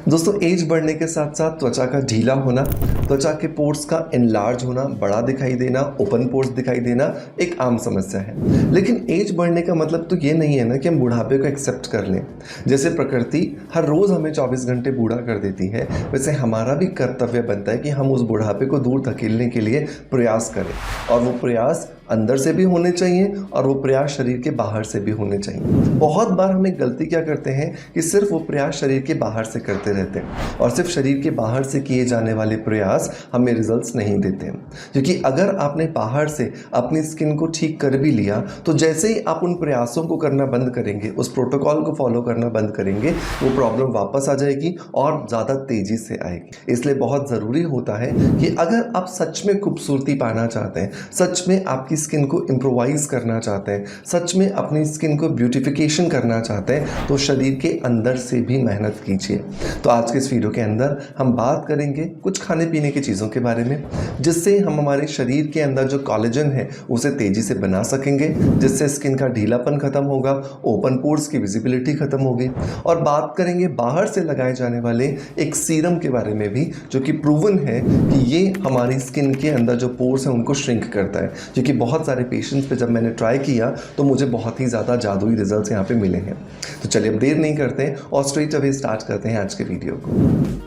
दोस्तों एज बढ़ने के साथ साथ त्वचा का ढीला होना, त्वचा के पोर्स का इनलार्ज होना, बड़ा दिखाई देना, ओपन पोर्स दिखाई देना एक आम समस्या है। लेकिन एज बढ़ने का मतलब तो ये नहीं है ना कि हम बुढ़ापे को एक्सेप्ट कर लें। जैसे प्रकृति हर रोज़ हमें 24 घंटे बूढ़ा कर देती है, वैसे हमारा भी कर्तव्य बनता है कि हम उस बुढ़ापे को दूर धकेलने के लिए प्रयास करें, और वो प्रयास अंदर से भी होने चाहिए और वो प्रयास शरीर के बाहर से भी होने चाहिए। बहुत बार हम एक गलती क्या करते हैं कि सिर्फ वो प्रयास शरीर के बाहर से करते रहते हैं, और सिर्फ शरीर के बाहर से किए जाने वाले प्रयास हमें रिजल्ट्स नहीं देते हैं। क्योंकि अगर आपने बाहर से अपनी स्किन को ठीक कर भी लिया, तो जैसे ही आप उन प्रयासों को करना बंद करेंगे, उस प्रोटोकॉल को फॉलो करना बंद करेंगे, वो प्रॉब्लम वापस आ जाएगी और ज़्यादा तेज़ी से आएगी। इसलिए बहुत ज़रूरी होता है कि अगर आप सच में खूबसूरती पाना चाहते हैं, सच में आपकी स्किन को इम्प्रोवाइज करना चाहते हैं, सच में अपनी स्किन को ब्यूटिफिकेशन करना चाहते हैं, तो शरीर के अंदर से भी मेहनत कीजिए। तो आज के इस वीडियो के अंदर हम बात करेंगे कुछ खाने पीने की चीज़ों के बारे में, जिससे हम हमारे शरीर के अंदर जो कोलेजन है उसे तेज़ी से बना सकेंगे, जिससे स्किन का ढीलापन खत्म होगा, ओपन पोर्स की विजिबिलिटी खत्म होगी। और बात करेंगे बाहर से लगाए जाने वाले एक सीरम के बारे में भी, जो कि प्रूवन है कि ये हमारी स्किन के अंदर जो पोर्स हैं उनको श्रिंक करता है। क्योंकि बहुत सारे पेशेंट्स पे जब मैंने ट्राई किया तो मुझे बहुत ही ज़्यादा जादुई रिजल्ट्स यहाँ पे मिले हैं। तो चलिए अब देर नहीं करते हैं और स्ट्रेट अवे स्टार्ट करते हैं आज के वीडियो को।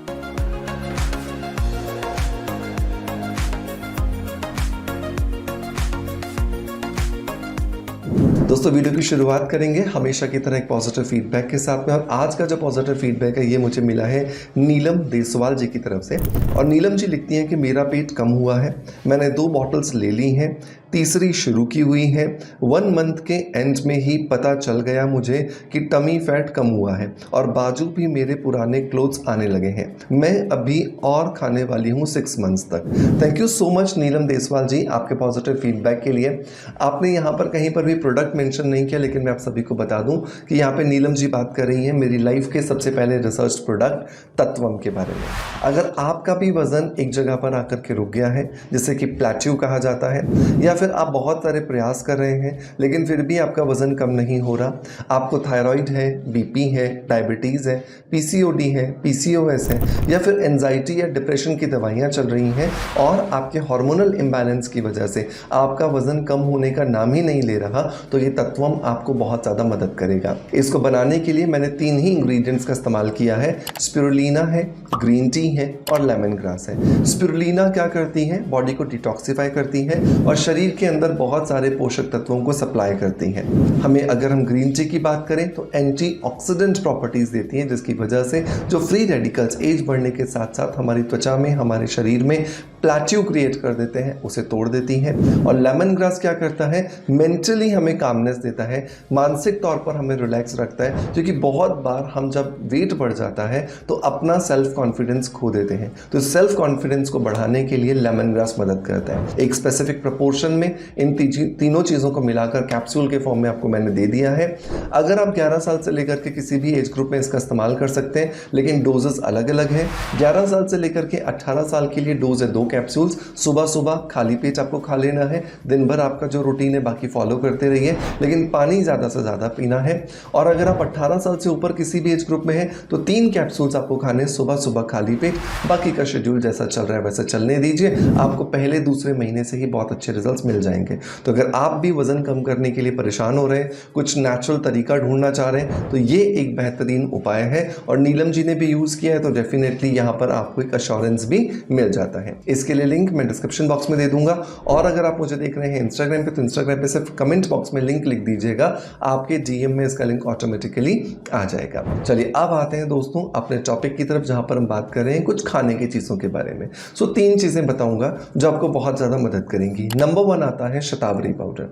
दोस्तों वीडियो की शुरुआत करेंगे हमेशा की तरह एक पॉजिटिव फीडबैक के साथ में, और आज का जो पॉजिटिव फीडबैक है ये मुझे मिला है नीलम देसवाल जी की तरफ से। और नीलम जी लिखती हैं कि मेरा पेट कम हुआ है, मैंने 2 बॉटल्स ले ली हैं, तीसरी शुरू की हुई है। 1 मंथ के एंड में ही पता चल गया मुझे कि टमी फैट कम हुआ है और बाजू भी मेरे पुराने क्लोथ्स आने लगे हैं। मैं अभी और खाने वाली हूँ 6 मंथ्स तक। थैंक यू सो मच नीलम देसवाल जी आपके पॉजिटिव फीडबैक के लिए। आपने यहाँ पर कहीं पर भी प्रोडक्ट मेंशन नहीं किया, लेकिन मैं आप सभी को बता दूं कि यहाँ पे नीलम जी बात कर रही हैं मेरी लाइफ के सबसे पहले रिसर्च प्रोडक्ट तत्वम के बारे में। अगर आपका भी वजन एक जगह पर आकर के रुक गया है, जिसे कि प्लेट्यू कहा जाता है, या फिर आप बहुत सारे प्रयास कर रहे हैं लेकिन फिर भी आपका वजन कम नहीं हो रहा, आपको थायराइड है, बीपी है, डायबिटीज़ है, पीसीओडी है, पीसीओएस है, या फिर एंजाइटी या डिप्रेशन की दवाइयाँ चल रही हैं और आपके हार्मोनल इम्बैलेंस की वजह से आपका वजन कम होने का नाम ही नहीं ले रहा, तो ये तत्वम आपको बहुत ज़्यादा मदद करेगा। इसको बनाने के लिए मैंने 3 ही इंग्रेडिएंट्स का इस्तेमाल किया है। स्पिरुलिना है, ग्रीन टी है और लेमन ग्रास है। स्पिरुलिना क्या करती है? बॉडी को डिटॉक्सिफाई करती है और शरीर के अंदर बहुत सारे पोषक तत्वों को सप्लाई करती है। हमें अगर हम ग्रीन टी की बात करें तो एंटीऑक्सीडेंट प्रॉपर्टीज़ देती हैं, जिसकी वजह से जो फ्री रेडिकल्स एज बढ़ने के साथ साथ हमारी त्वचा में, हमारे शरीर में प्लेट्यू क्रिएट कर देते हैं, उसे तोड़ देती है। और लेमन ग्रास क्या करता है? मेंटली हमें कामनेस देता है, मानसिक तौर पर हमें रिलैक्स रखता है, क्योंकि बहुत बार हम जब वेट बढ़ जाता है तो अपना सेल्फ कॉन्फिडेंस खो देते हैं। तो सेल्फ कॉन्फिडेंस को बढ़ाने के लिए लेमन ग्रास मदद करता है। एक स्पेसिफिक प्रपोर्शन में इन तीनों चीज़ों को मिलाकर कैप्सूल के फॉर्म में आपको मैंने दे दिया है। अगर आप 11 साल से लेकर के किसी भी एज ग्रुप में इसका इस्तेमाल कर सकते हैं, लेकिन डोजेस अलग अलग है। 11 साल से लेकर के 18 साल के लिए डोज है 2 कैप्सूल्स। सुबह सुबह खाली पेट आपको खा लेना है। दिन भर आपका जो रूटीन है बाकी फॉलो करते रहिए, लेकिन पानी ज़्यादा से ज़्यादा पीना है। और अगर आप 18 साल से ऊपर किसी भी एज ग्रुप में हैं तो 3 कैप्सूल्स आपको खाने, सुबह सुबह खाली पेट। बाकी का शेड्यूल जैसा चल रहा है वैसा चलने दीजिए, आपको पहले दूसरे महीने से ही बहुत अच्छे रिजल्ट्स मिल जाएंगे। तो अगर आप भी वजन कम करने के लिए परेशान हो रहे हैं, कुछ नेचुरल तरीका ढूंढना चाह रहे हैं, तो ये एक बेहतरीन उपाय है और नीलम जी ने भी यूज़ किया है, तो डेफिनेटली यहाँ पर आपको एक अश्योरेंस भी मिल जाता है। इसके लिए लिंक मैं डिस्क्रिप्शन बॉक्स में दे दूंगा, और अगर आप मुझे देख रहे हैं इंस्टाग्राम पे, तो इंस्टाग्राम पे सिर्फ कमेंट बॉक्स में लिंक लिख दीजिएगा, आपके डीएम में इसका लिंक ऑटोमेटिकली आ जाएगा। चलिए अब आते हैं दोस्तों अपने टॉपिक की तरफ, जहाँ पर हम बात कर रहे हैं कुछ खाने की चीज़ों के बारे में। 3 चीज़ें बताऊंगा जो आपको बहुत ज़्यादा मदद करेंगी। नंबर 1 आता है शतावरी पाउडर।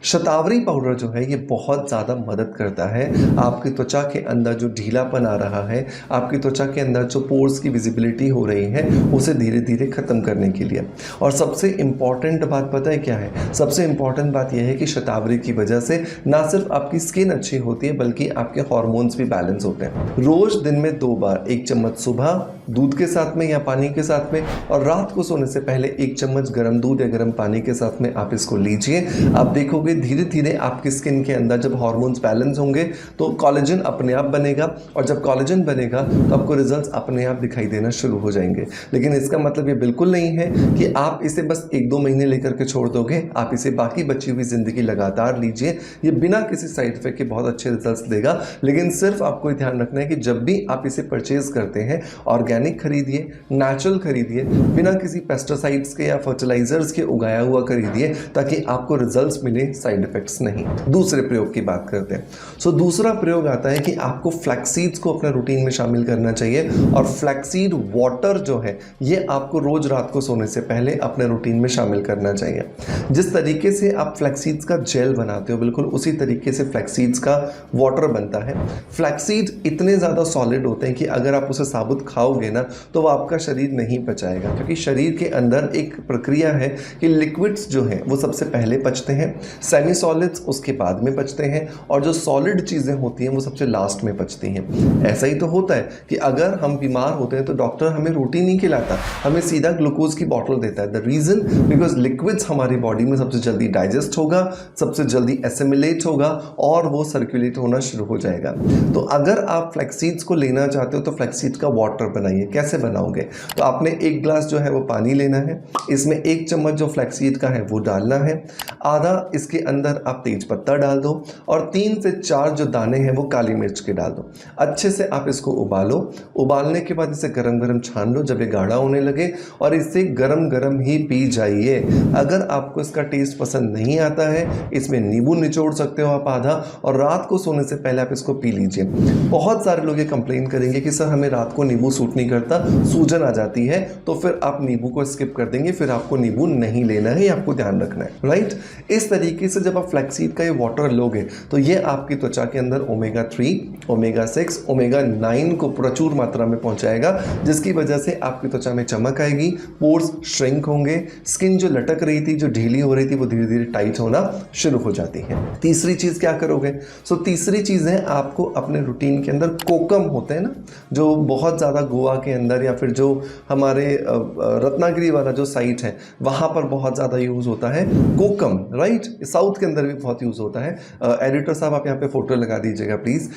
शतावरी पाउडर जो है ये बहुत ज़्यादा मदद करता है आपकी त्वचा के अंदर जो ढीलापन आ रहा है, आपकी त्वचा के अंदर जो पोर्स की विजिबिलिटी हो रही है, उसे धीरे धीरे ख़त्म करने के लिए। और सबसे इम्पॉर्टेंट बात पता है क्या है? सबसे इम्पॉर्टेंट बात यह है कि शतावरी की वजह से ना सिर्फ आपकी स्किन अच्छी होती है, बल्कि आपके हार्मोन्स भी बैलेंस होते हैं। रोज़ दिन में 2 बार, 1 चम्मच सुबह, दूध के साथ में या पानी के साथ में, और रात को सोने से पहले 1 चम्मच गर्म दूध या गर्म पानी के साथ में आप इसको लीजिए। आप देखोगे धीरे धीरे आपकी स्किन के अंदर जब हार्मोन्स बैलेंस होंगे तो कोलेजन अपने आप बनेगा, और जब कोलेजन बनेगा तो आपको रिजल्ट्स अपने आप दिखाई देना शुरू हो जाएंगे। लेकिन इसका मतलब ये बिल्कुल नहीं है कि आप इसे बस 1-2 महीने लेकर के छोड़ दोगे। आप इसे बाकी बची हुई ज़िंदगी लगातार लीजिए। ये बिना किसी साइड इफेक्ट के बहुत अच्छे रिजल्ट्स देगा। लेकिन सिर्फ आपको ध्यान रखना है कि जब भी आप इसे परचेज करते हैं, ऑर्गेनिक खरीदिए, नेचुरल खरीदिए, बिना किसी पेस्टिसाइड्स के या फर्टिलाइजर्स के उगाया हुआ खरीदिए, ताकि आपको रिजल्ट्स मिले, साइड इफेक्ट्स नहीं। दूसरे प्रयोग की बात करते हैं। सो दूसरा प्रयोग आता है कि आपको फ्लैक्सीड्स को अपने रूटीन में शामिल करना चाहिए, और फ्लैक्सीड वाटर जो है ये आपको रोज रात को सोने से पहले अपने रूटीन में शामिल करना चाहिए। जिस तरीके से आप फ्लैक्सीड्स का जेल बनाते हो, बिल्कुल उसी तरीके से फ्लैक्सीड्स का वाटर बनता है। फ्लैक्सीड इतने ज़्यादा सॉलिड होते हैं कि अगर आप उसे साबुत खाओगे ना तो वो आपका शरीर नहीं पचाएगा, क्योंकि शरीर के अंदर एक प्रक्रिया है कि लिक्विड्स जो हैं वो सबसे पहले पचते हैं, सेमी सॉलिड्स उसके बाद में पचते हैं, और जो सॉलिड चीज़ें होती हैं वो सबसे लास्ट में पचती हैं। ऐसा ही तो होता है कि अगर हम बीमार होते हैं तो डॉक्टर हमें रोटी नहीं खिलाता, हमें सीधा ग्लूकोज की बॉटल देता है। द रीज़न बिकॉज लिक्विड्स हमारी बॉडी में सबसे जल्दी डाइजेस्ट होगा, सबसे जल्दी एसिमिलेट होगा, और वो सर्कुलेट होना शुरू हो जाएगा। तो अगर आप फ्लैक्सीड्स को लेना चाहते हो तो फ्लैक्सीड का वाटर बनाइए। कैसे बनाओगे? तो आपने 1 ग्लास जो है वो पानी लेना है, इसमें 1 चम्मच जो फ्लैक्सीड का है वो डालना है, आधा इसके अंदर आप तेज पत्ता डाल दो, और 3 से 4 जो दाने हैं वो काली मिर्च के डाल दो। अच्छे से आप इसको उबालो। उबालने के बाद इसे गरम गरम छान लो जब ये गाढ़ा होने लगे, और इसे गरम गरम ही पी जाइए। अगर आपको इसका टेस्ट पसंद नहीं आता है, इसमें नींबू निचोड़ सकते हो आप आधा, और रात को सोने से पहले आप इसको पी लीजिए। बहुत सारे लोग ये कंप्लेन करेंगे कि सर हमें रात को नींबू सूट नहीं करता, सूजन आ जाती है, तो फिर आप नींबू को स्किप कर देंगे, फिर आपको नींबू नहीं लेना है, आपको ध्यान रखना है, राइट। इस तरीके से जब आप फ्लैक्सीड का ये वाटर लोगे तो ये आपकी त्वचा के अंदर ओमेगा 3, ओमेगा 6, ओमेगा 9 को प्रचुर मात्रा में पहुंचाएगा, जिसकी वजह से आपकी त्वचा में चमक आएगी, पोर्स श्रिंक होंगे, स्किन जो लटक रही थी, जो ढीली हो रही थी, वो धीरे धीरे टाइट होना शुरू हो जाती है। तीसरी चीज़ क्या करोगे? तीसरी चीज़ है आपको अपने रूटीन के अंदर कोकम होते हैं ना, जो बहुत ज़्यादा गोवा के अंदर या फिर जो हमारे रत्नागिरी वाला जो साइट है वहाँ पर बहुत ज़्यादा यूज़ होता है कोकम, राइट। साउथ के अंदर भी बहुत यूज़ होता है। एडिटर साहब आप यहाँ पे फोटो लगा दीजिएगा प्लीज़।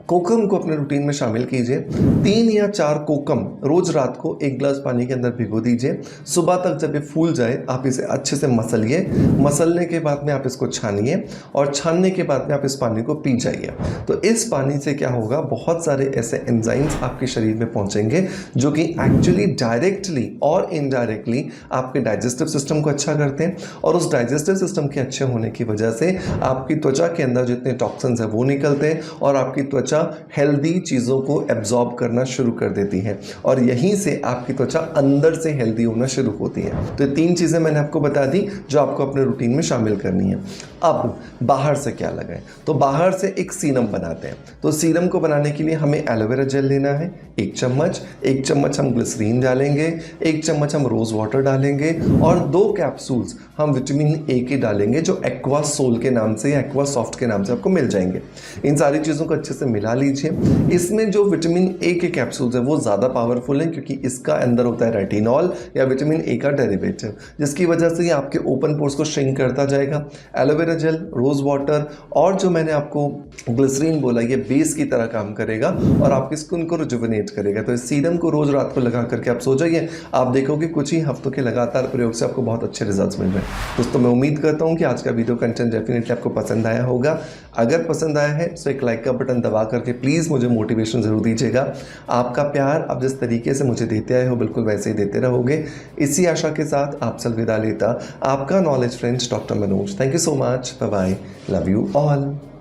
कोकम को अपने रूटीन में शामिल कीजिए। 3 या 4 कोकम रोज रात को 1 ग्लास पानी के अंदर भिगो दीजिए। सुबह तक जब ये फूल जाए आप इसे अच्छे से मसलिए। मसलने के बाद में आप इसको छानिए, और छानने के बाद में आप इस पानी को पी जाइए। तो इस पानी से क्या होगा, बहुत सारे ऐसे एंजाइम्स आपके शरीर में पहुंचेंगे जो कि एक्चुअली डायरेक्टली और इनडायरेक्टली आपके डाइजेस्टिव सिस्टम को अच्छा करते हैं, और उस डाइजेस्टिव सिस्टम के अच्छे होने की वजह से आपकी त्वचा के अंदर जितने टॉक्सिन्स हैं वो निकलते हैं, और आपकी त्वचा हेल्दी चीज़ों को एब्जॉर्ब करना शुरू कर देती है, और यहीं से आपकी त्वचा अंदर से हेल्दी होना शुरू होती है। तो 3 चीज़ें मैंने आपको बता दी जो आपको अपने रूटीन में शामिल करनी है। अब बाहर से क्या लगाएं? तो बाहर से एक सीरम बनाते हैं। तो सीरम को बनाने के लिए हमें एलोवेरा जेल लेना है 1 चम्मच, 1 चम्मच हम ग्लिसरीन डालेंगे, 1 चम्मच हम रोज़ वाटर डालेंगे, और 2 कैप्सूल्स हम विटामिन ए के डालेंगे जो एक्वा सोल के नाम से या एक्वा सॉफ्ट के नाम से आपको मिल जाएंगे। इन सारी चीज़ों को अच्छे से मिला लीजिए। इसमें जो विटामिन ए के कैप्सूल्स है वो ज़्यादा पावरफुल है, क्योंकि इसका अंदर होता है रेटिनॉल या विटामिन ए का डेरिवेटिव, जिसकी वजह से ये आपके ओपन पोर्स को श्रिंक करता जाएगा। एलोवेरा जेल, रोज़ वाटर और जो मैंने आपको ग्लिसरीन बोला, ये बेस की तरह काम करेगा और आपकी स्किन को रिजुविनेट करेगा। तो इस सीरम को रोज़ रात को लगा करके आप सो जाइए। आप देखोगे कुछ ही हफ्तों के लगातार प्रयोग से आपको बहुत अच्छे रिजल्ट्स मिल रहे हैं। दोस्तों, मैं उम्मीद करता हूँ कि आज का वीडियो कंटेंट डेफिनेटली आपको पसंद आया होगा। अगर पसंद आया है तो एक लाइक का बटन दबा करके प्लीज़ मुझे मोटिवेशन ज़रूर दीजिएगा। आपका प्यार आप जिस तरीके से मुझे देते आए हो बिल्कुल वैसे ही देते रहोगे। इसी आशा के साथ आपसे अलविदा लेता आपका knowledge friends doctor Manoj. Thank you so much. Bye bye. Love you all.